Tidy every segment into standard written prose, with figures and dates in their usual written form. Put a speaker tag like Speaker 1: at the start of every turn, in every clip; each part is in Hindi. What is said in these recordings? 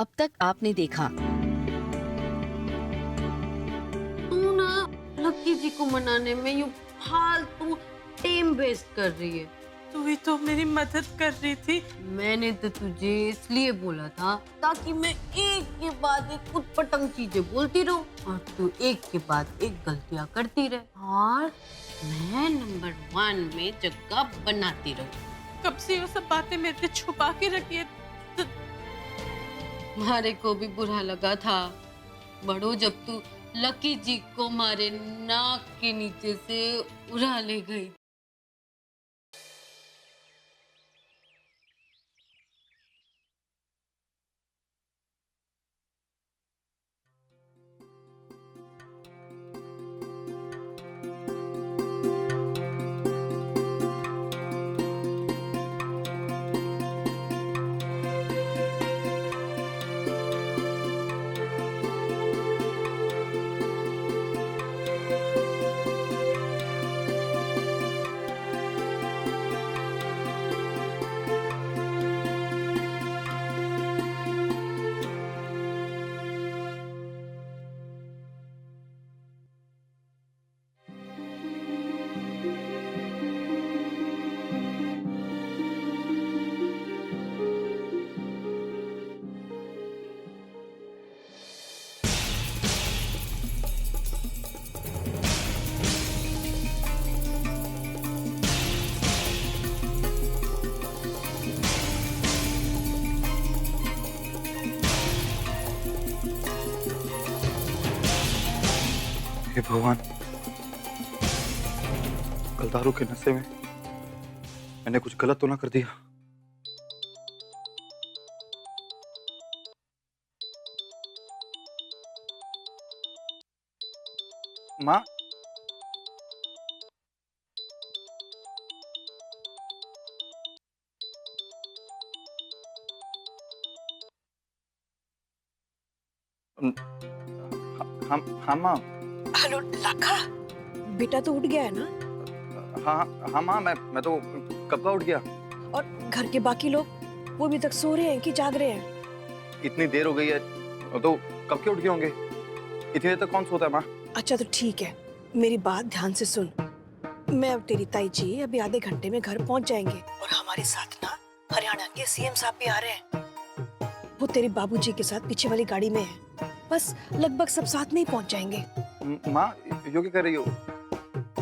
Speaker 1: अब तक आपने देखा।
Speaker 2: तू ना लक्की जी को मनाने में यूं फालतू टाइम वेस्ट कर रही है।
Speaker 3: तू ही तो मेरी मदद कर रही थी।
Speaker 2: मैंने तो तुझे इसलिए बोला था ताकि मैं एक के बाद एक उटपटांग चीजें बोलती रहूं और तू एक के बाद एक गलतियां करती रहे और मैं नंबर 1 में जगह बनाती रहूं।
Speaker 3: कब से वो सब बातें मेरे से छुपा के रखी है?
Speaker 2: मारे को भी बुरा लगा था बड़ो जब तू लकी जी को मारे नाक के नीचे से उड़ा ले गई।
Speaker 4: हे भगवान, कल दारू के नशे में मैंने कुछ गलत तो ना कर दिया। माँ, हाँ माँ।
Speaker 5: हेलो लाखा, बेटा तो उठ गया है ना?
Speaker 4: हाँ हाँ माँ, मैं तो कब का उठ गया।
Speaker 5: और घर के बाकी लोग वो अभी तक सो रहे हैं कि जाग रहे हैं?
Speaker 4: इतनी देर हो गई है तो कब के उठ गए होंगे। इतनी देर तक कौन सोता है माँ।
Speaker 5: अच्छा तो ठीक है, मेरी बात ध्यान से सुन। मैं और तेरी ताई जी अभी आधे घंटे में घर पहुंच जाएंगे और हमारे साथ ना हरियाणा के सीएम साहब भी आ रहे हैं। वो तेरे बाबूजी के साथ पीछे वाली गाड़ी में है। बस लगभग सब साथ में ही पहुंच जाएंगे।
Speaker 4: माँ, यो क्या कर रही हो?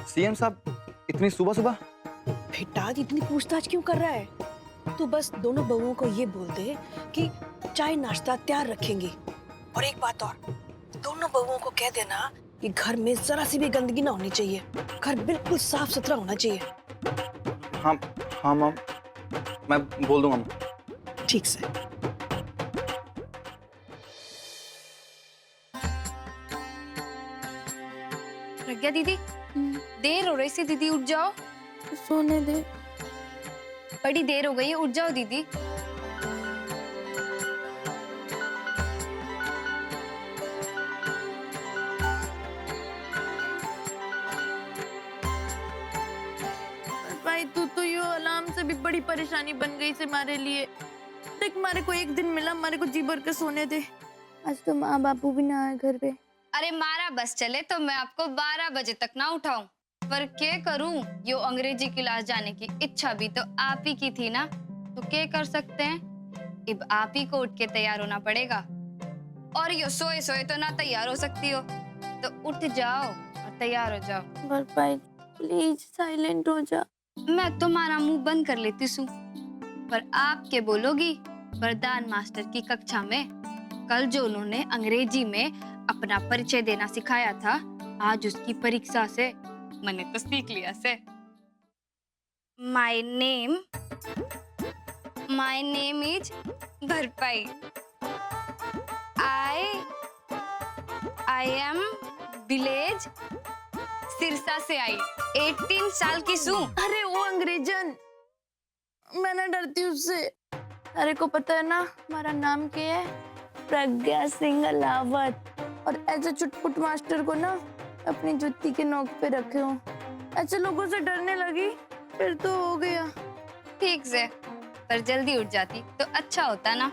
Speaker 4: सीएम साहब इतनी सुबह सुबह?
Speaker 5: बेटा इतनी पूछताछ क्यों कर रहा है? तू बस दोनों बहुओं को ये बोल दे कि चाय नाश्ता तैयार रखेंगे। और एक बात और, दोनों बहुओं को कह देना कि घर में जरा सी भी गंदगी ना होनी चाहिए। घर बिल्कुल साफ सुथरा होना चाहिए।
Speaker 4: हाँ हाँ माँ, मैं बोल दूंगा माँ।
Speaker 5: ठीक से।
Speaker 6: प्रज्ञा दीदी, देर हो रही सी दीदी, उठ जाओ।
Speaker 7: सोने दे।
Speaker 6: बड़ी देर हो गई है, उठ जाओ दीदी।
Speaker 7: भाई तू तो यो अलार्म से भी बड़ी परेशानी बन गई से हमारे लिए। देख मारे को एक दिन मिला, हमारे को जी भर के सोने दे। आज तो माँ बापू भी ना आए घर पे।
Speaker 6: अरे मारा बस चले तो मैं आपको 12 बजे तक ना उठाऊं, पर क्या करूं, यो अंग्रेजी क्लास जाने की इच्छा भी तो आप ही की थी ना, तो क्या कर सकते हैं। अब आप ही को उठ के तैयार होना पड़ेगा और यो सोए सोए तो ना तैयार हो सकती हो, तो उठ जाओ और तैयार हो जाओ।
Speaker 7: पर भाई प्लीज साइलेंट हो जा।
Speaker 6: मैं तुम्हारा मुंह बंद कर लेती हूँ, पर आप क्या बोलोगी वरदान मास्टर की कक्षा में? कल जो उन्होंने अंग्रेजी में अपना परिचय देना सिखाया था, आज उसकी परीक्षा से मैंने तो सीख लिया से। माय नेम इज भरपाई। आई एम विलेज सिरसा से आई, 18 साल की सू।
Speaker 7: अरे वो अंग्रेजन, मैं ना डरती हूँ उससे। अरे को पता है ना हमारा नाम क्या है? प्रज्ञा सिंह अलावत। और ऐसे चुटपुट मास्टर को ना अपनी जुत्ती के नोक पे रखे हो। ऐसे लोगों से डरने लगी, फिर तो हो गया।
Speaker 6: ठीक से, पर जल्दी उठ जाती तो अच्छा होता ना।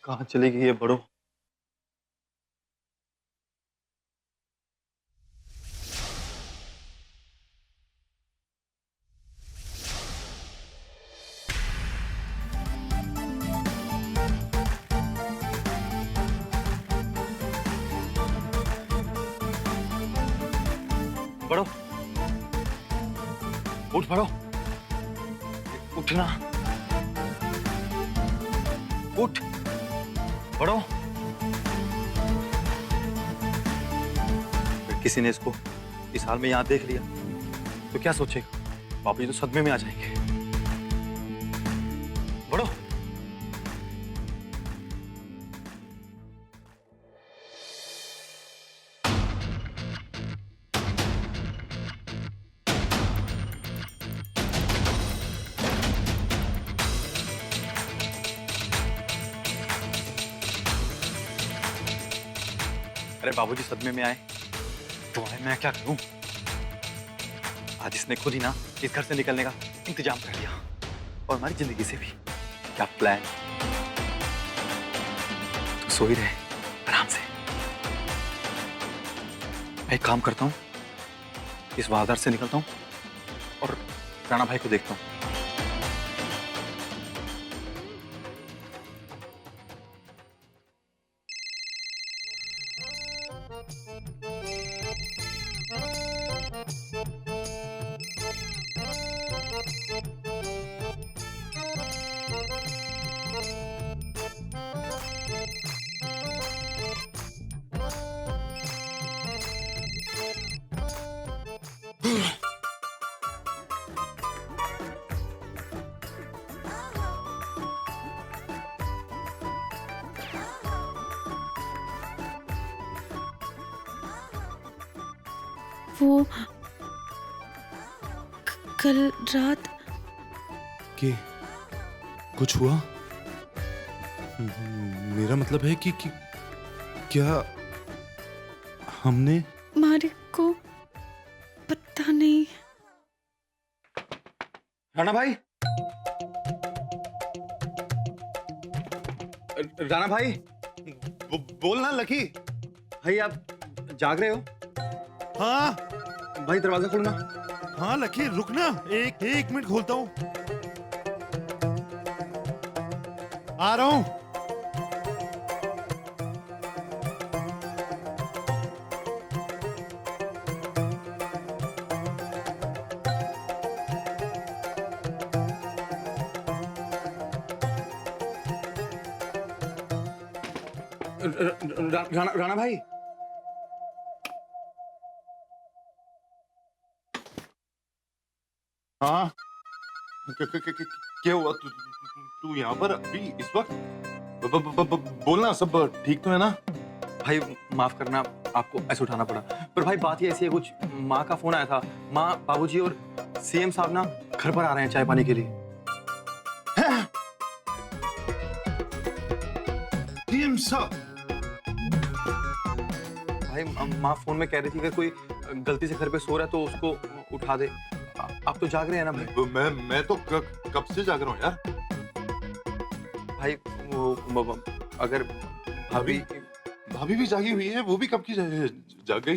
Speaker 4: कहाँ चली गई ये बड़ो? बड़ो, उठ बड़ो, उठना, उठ बड़ो। अगर किसी ने इसको इस हाल में यहाँ देख लिया तो क्या सोचेगा? बाबूजी तो सदमे में आ जाएंगे। बड़ो, अरे बाबूजी सदमे में आए तो मैं क्या करूं? आज इसने खुद ही ना इस घर से निकलने का इंतजाम कर लिया और हमारी जिंदगी से भी। क्या प्लान? तो सो ही रहे आराम से। मैं एक काम करता हूं, इस बाजार से निकलता हूं और राणा भाई को देखता हूं।
Speaker 7: वो कल रात
Speaker 1: कि कुछ हुआ? मेरा मतलब है कि क्या हमने?
Speaker 7: मारे को पता नहीं।
Speaker 4: राणा भाई, राणा भाई,
Speaker 1: बोलना लकी।
Speaker 4: भाई आप जाग रहे हो?
Speaker 1: हाँ
Speaker 4: भाई दरवाजा खोलना।
Speaker 1: हाँ लकी, रुकना, एक मिनट खोलता हूँ। आ रहा हूँ।
Speaker 4: राणा भाई,
Speaker 1: हाँ क्या हुआ? तू यहाँ पर अभी इस वक्त? बोलना, सब ठीक तो है ना?
Speaker 4: भाई माफ करना, आपको ऐसे उठाना पड़ा। पर भाई बात ये ऐसी है, कुछ माँ का फोन आया था। माँ, बाबूजी और सीएम साहब ना घर पर आ रहे हैं चाय पानी के लिए।
Speaker 1: सीएम साहब?
Speaker 4: भाई माँ फोन में कह रही थी कि कोई गलती से घर पे सो रहा है तो उसको उठा दे। आप तो जाग रहे हैं ना भाई?
Speaker 1: मैं तो कब से जाग रहा हूँ यार।
Speaker 4: भाई वो अगर भाभी
Speaker 1: भाभी भी जागी हुई है, वो भी कब की जाग गई।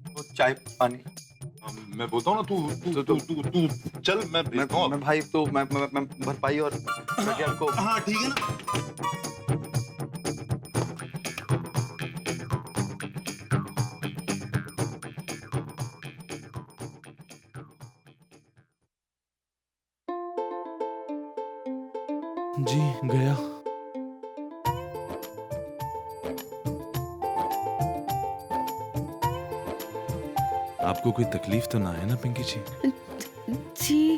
Speaker 4: वो चाय पानी।
Speaker 1: मैं बोलता हूँ ना, तू चल, मैं भेजता हूँ।
Speaker 4: मैं भाई तो मैं भरपाई और आपको।
Speaker 1: हाँ ठीक है ना। जी गया। आपको कोई तकलीफ तो ना है ना पिंकी जी?
Speaker 7: जी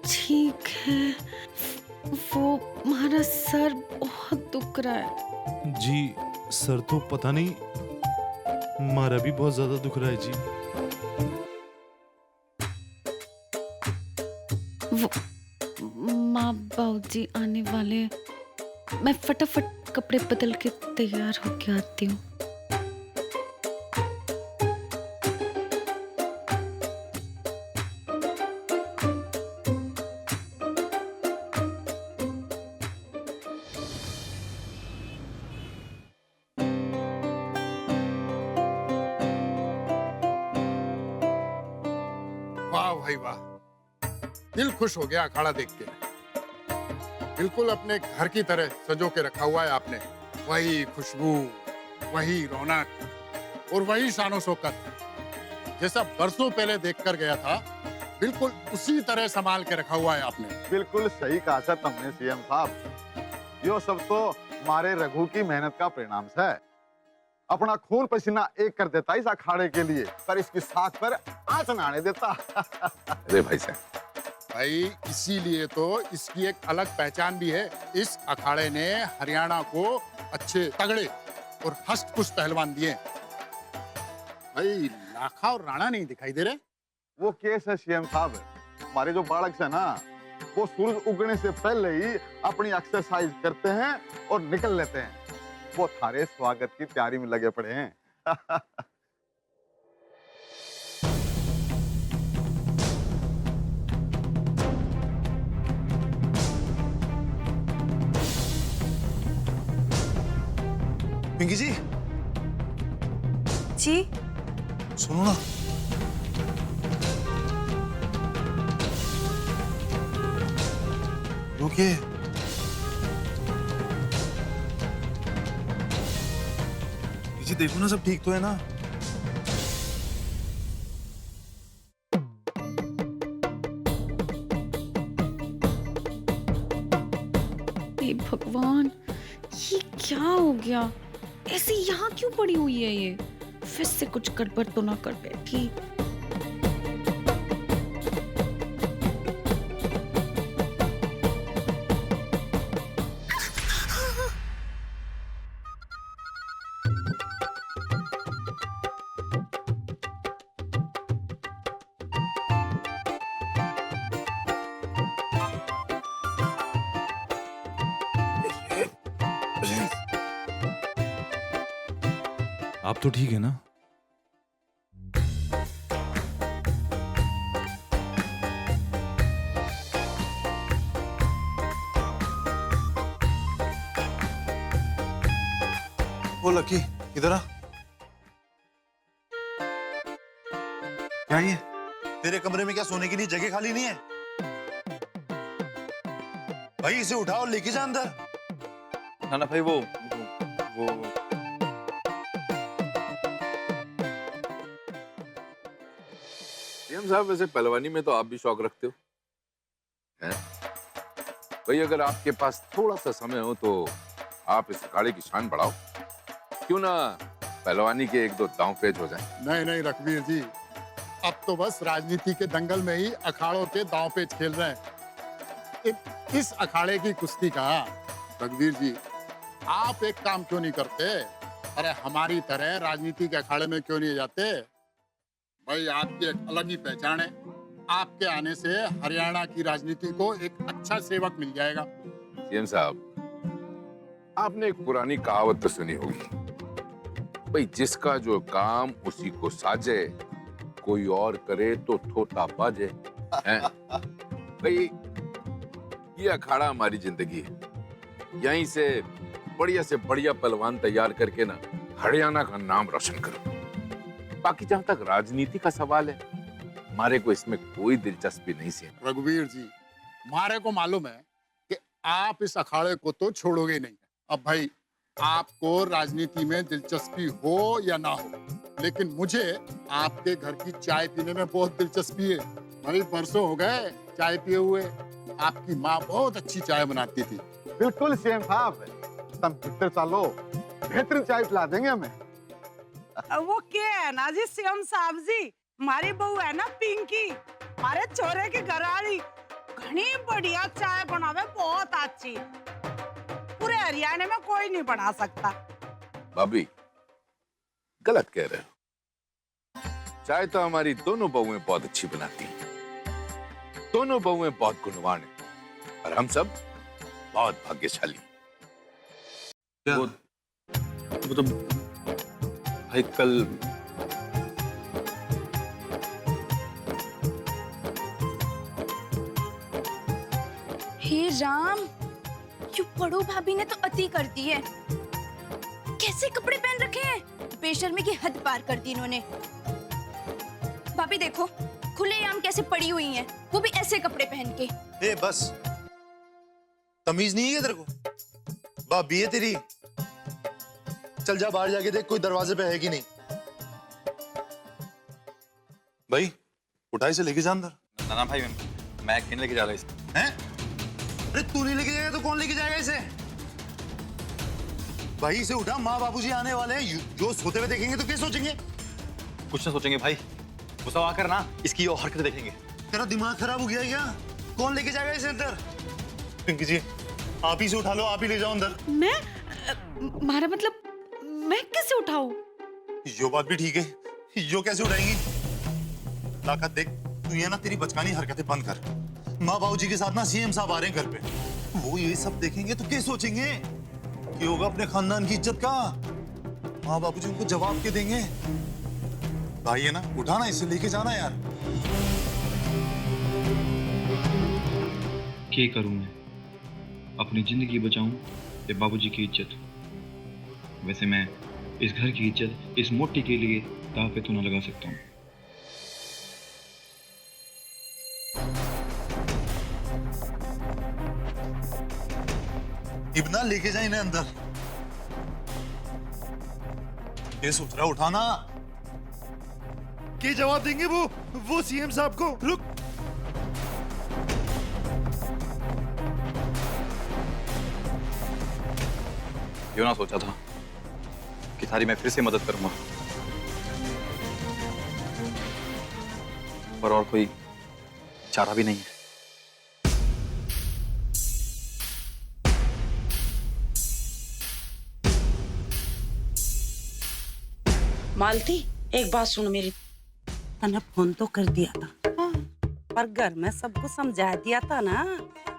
Speaker 7: ठीक है। वो हमारा सर बहुत दुख रहा है।
Speaker 1: जी सर तो पता नहीं, हमारा भी बहुत ज्यादा दुख रहा है जी।
Speaker 7: वो माँ बाबूजी आने वाले, मैं फटाफट कपड़े बदल के तैयार होके आती हूँ।
Speaker 8: भाई वाह, दिल खुश हो गया अखाड़ा देख के। बिल्कुल अपने घर की तरह सजो के रखा हुआ है आपने। वही खुशबू, वही रौनक और वही शानो शौकत जैसा बरसों पहले देखकर गया था, बिल्कुल उसी तरह संभाल के रखा हुआ है आपने।
Speaker 9: बिल्कुल सही कहा सर तुमने सीएम साहब। यो सब तो हमारे रघु की मेहनत का परिणाम है। अपना खून पसीना एक कर देता इस अखाड़े के लिए, पर इसकी साख पर आंच ना आने देता।
Speaker 10: अरे भाई साहब,
Speaker 8: भाई इसीलिए तो इसकी एक अलग पहचान भी है। इस अखाड़े ने हरियाणा को अच्छे तगड़े और हष्ट-पुष्ट पहलवान दिए। भाई लाखा और राणा नहीं दिखाई दे रहे।
Speaker 9: वो केस है सीएम साहब, हमारे जो बालक है ना, वो सूरज उगने से पहले ही अपनी एक्सरसाइज करते हैं और निकल लेते हैं। वो थारे स्वागत की तैयारी में लगे पड़े हैं।
Speaker 1: पिंकी जी,
Speaker 5: जी
Speaker 1: सुनो ना। रुकिए। जी देखो ना, सब ठीक तो है ना?
Speaker 11: हे भगवान, ये क्या हो गया? ऐसे यहाँ क्यों पड़ी हुई है ये? फिर से कुछ गड़बड़ तो ना कर बैठी।
Speaker 1: आप तो ठीक है ना? ओ लकी, इधर आ। क्या ये? तेरे कमरे में क्या सोने के लिए जगह खाली नहीं है? भाई इसे उठाओ और लेके जा अंदर।
Speaker 4: ना भाई, वो
Speaker 10: सीएम साहब, वैसे पहलवानी में तो आप भी शौक रखते हो, हैं? भाई अगर आपके पास थोड़ा सा समय हो तो आप इस अखाड़े की शान बढ़ाओ। क्यों ना पहलवानी के एक दो दांव पेच हो जाए।
Speaker 8: नहीं नहीं रघुवीर जी, अब तो बस राजनीति के दंगल में ही अखाड़ों के दांव पेच खेल रहे हैं। इस अखाड़े की कुश्ती का। रघुवीर जी, आप एक काम क्यों नहीं करते? अरे हमारी तरह राजनीति के अखाड़े में क्यों नहीं जाते? भाई आपकी एक अलग ही पहचान है। आपके आने से हरियाणा की राजनीति को एक अच्छा सेवक मिल जाएगा।
Speaker 10: सीएम साहब, आपने एक पुरानी कहावत तो सुनी होगी, भाई जिसका जो काम उसी को साजे, कोई और करे तो थोथा बाजे। हैं? भाई ये अखाड़ा हमारी जिंदगी है। यहीं से बढ़िया पहलवान तैयार करके ना हरियाणा का नाम रोशन करो। बाकी जहां तक राजनीति का सवाल है, हमारे को इसमें कोई दिलचस्पी नहीं सी।
Speaker 8: रघुवीर जी, हमारे को मालूम है कि आप इस अखाड़े को तो छोड़ोगे नहीं। अब भाई आपको राजनीति में दिलचस्पी हो या ना हो, लेकिन मुझे आपके घर की चाय पीने में बहुत दिलचस्पी है। भाई बरसों हो गए चाय पिए हुए। आपकी माँ बहुत अच्छी चाय बनाती थी।
Speaker 9: बिल्कुल सीएम साहब, तुम भीतर चलो, बेहतरीन चाय पिला देंगे हमें।
Speaker 12: वो क्या है ना जी सीएम साहब जी, हमारी बहू है ना पिंकी, हमारे छोरे की घरवाली, घनी बढ़िया चाय बनावे, बहुत अच्छी। पूरे हरियाणा में कोई नहीं बना सकता।
Speaker 10: भाभी गलत कह रहे हो। चाय तो हमारी दोनों बहुएं बहुत अच्छी बनाती हैं। दोनों बहुएं बहुत गुणवान हैं और हम सब बहुत भाग्यशाली।
Speaker 4: वो तो भाई कल
Speaker 7: हे राम, यू बड़ो भाभी ने तो अति कर दी है। कैसे कपड़े पहन रखे हैं, बेशर्मी की हद पार कर दी इन्होंने। भाभी देखो, खुलेआम कैसे पड़ी हुई हैं, वो भी ऐसे कपड़े पहन के।
Speaker 1: ए बस, तमीज नहीं है तेरे को? भाभी है तेरी। चल जा बाहर जाके देख कोई दरवाजे पे है कि नहीं। भाई उठाई से लेके जा अंदर।
Speaker 4: ना ना भाई, मैं क्यों लेके जा रहा इसे?
Speaker 1: हैं? अरे तू नहीं लेके जाएगा तो कौन लेके जाएगा इसे? भाई इसे उठा, माँ बाबूजी आने वाले हैं, जो सोते हुए देखेंगे तो क्या सोचेंगे?
Speaker 4: कुछ ना सोचेंगे भाई, वो सब आकर ना इसकी और हरकतें देखेंगे।
Speaker 1: तेरा दिमाग खराब हो गया है क्या? कौन लेके जाएगा इसे अंदर? पिंकी जी आप ही से उठा लो, आप ही ले जाओ अंदर।
Speaker 11: मारा मतलब मैं कैसे उठाऊं?
Speaker 1: यो बात भी ठीक है, यो कैसे उठाएंगी? लाका देख, तू ये ना तेरी बचकानी हरकतें बंद कर। माँ बाबूजी के साथ ना सीएम साहब आ रहे हैं घर पे, वो ये सब देखेंगे तो क्या सोचेंगे? कि होगा अपने खानदान की इज्जत का? माँ बाबूजी उनको जवाब के देंगे? भाई है ना, उठाना इसे, लेके जाना यार।
Speaker 13: क्या करूं मैं? अपनी जिंदगी बचाऊं या बाबूजी की इज्जत? वैसे मैं इस घर की इज्जत इस मोटी के लिए दांव पे तो ना लगा सकता हूं।
Speaker 1: इब्ना लेके जाए इन्हें अंदर। ये सोच रहा उठाना? क्या जवाब देंगे वो सीएम साहब को? रुक।
Speaker 4: क्यों ना सोचा था कि थारी मैं फिर से मदद करूंगा, पर और कोई चारा भी नहीं है।
Speaker 12: मालती, एक बात सुन मेरी। मैंने फोन तो कर दिया था, पर घर में सबको समझा दिया था ना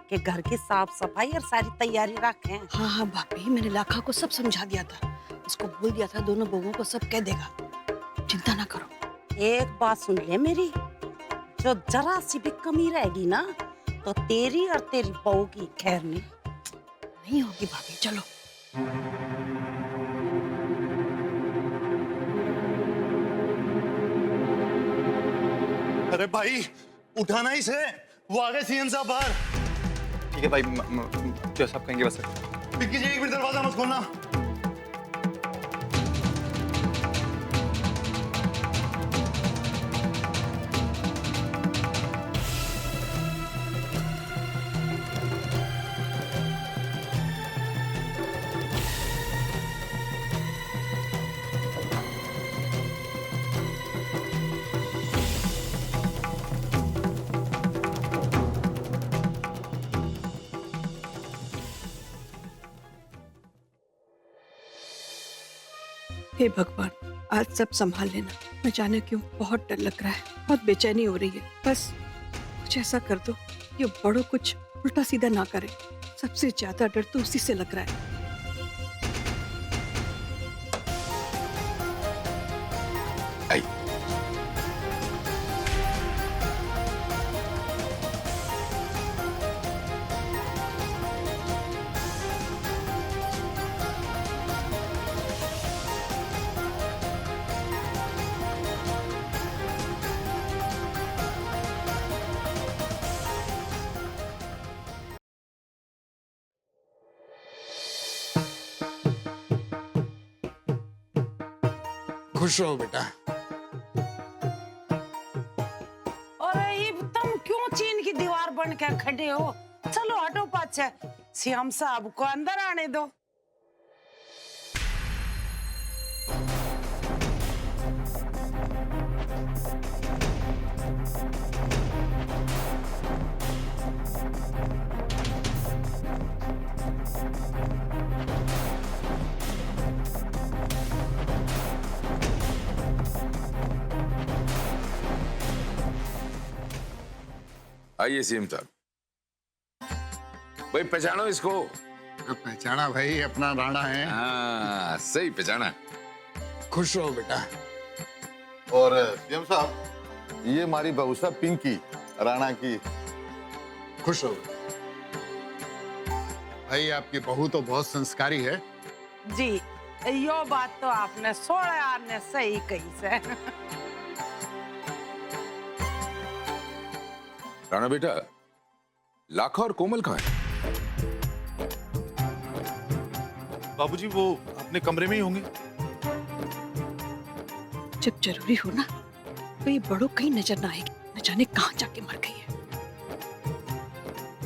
Speaker 12: कि घर की साफ सफाई और सारी तैयारी रखें।
Speaker 5: हाँ हाँ भाभी, मैंने लाखा को सब समझा दिया था। उसको बोल दिया था दोनों बहूओं को सब कह देगा, चिंता ना करो।
Speaker 12: एक बात सुन ले मेरी, जो जरा सी भी कमी रहेगी ना तो तेरी और तेरी बहू की खैर नहीं
Speaker 5: होगी भाभी, चलो।
Speaker 1: अरे भाई उठाना ही से, वो आ गए सीएम साहब बाहर।
Speaker 4: ठीक है भाई, जो सब कहेंगे बस।
Speaker 1: पिंकी जी एक मिनट दरवाजा मत खोलना।
Speaker 5: हे भगवान, आज सब संभाल लेना। न जाने क्यों बहुत डर लग रहा है, बहुत बेचैनी हो रही है। बस कुछ ऐसा कर दो कि बड़ों कुछ उल्टा सीधा ना करे। सबसे ज्यादा डर तो उसी से लग रहा है।
Speaker 10: आई।
Speaker 8: खुश रहो बेटा।
Speaker 12: अरे ये तुम क्यों चीन की दीवार बन के खड़े हो? चलो हटो पाछे, सीएम साहब को अंदर आने दो।
Speaker 10: आइए सीएम साहब। भाई पहचानो इसको।
Speaker 8: पहचाना भाई, अपना राणा है।
Speaker 10: हाँ सही पहचाना।
Speaker 8: खुश रहो बेटा।
Speaker 9: और सीएम साहब, ये हमारी बहू साहब पिंकी, राणा की।
Speaker 8: खुश रहो भाई, आपकी बहू तो बहुत संस्कारी है।
Speaker 12: जी, यो बात तो आपने 16 ने सही कही से।
Speaker 10: राणा बेटा, लाखा और कोमल कहाँ है?
Speaker 1: बाबूजी वो अपने कमरे में ही होंगे।
Speaker 5: जब जरूरी हो ना तो ये बड़ों कहीं नजर ना आएगी, न जाने कहाँ जाके मर गई है।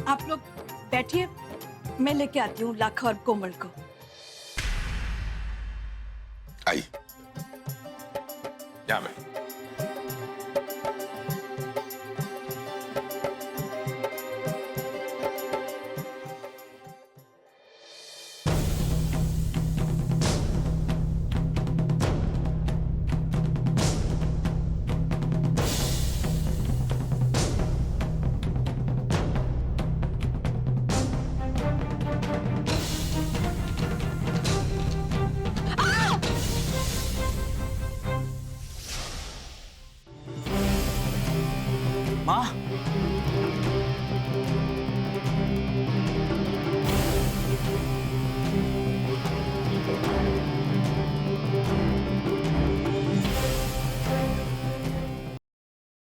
Speaker 5: आप लोग बैठिए, मैं लेके आती हूँ लाखा और कोमल को।
Speaker 10: आई, यहाँ बैठ।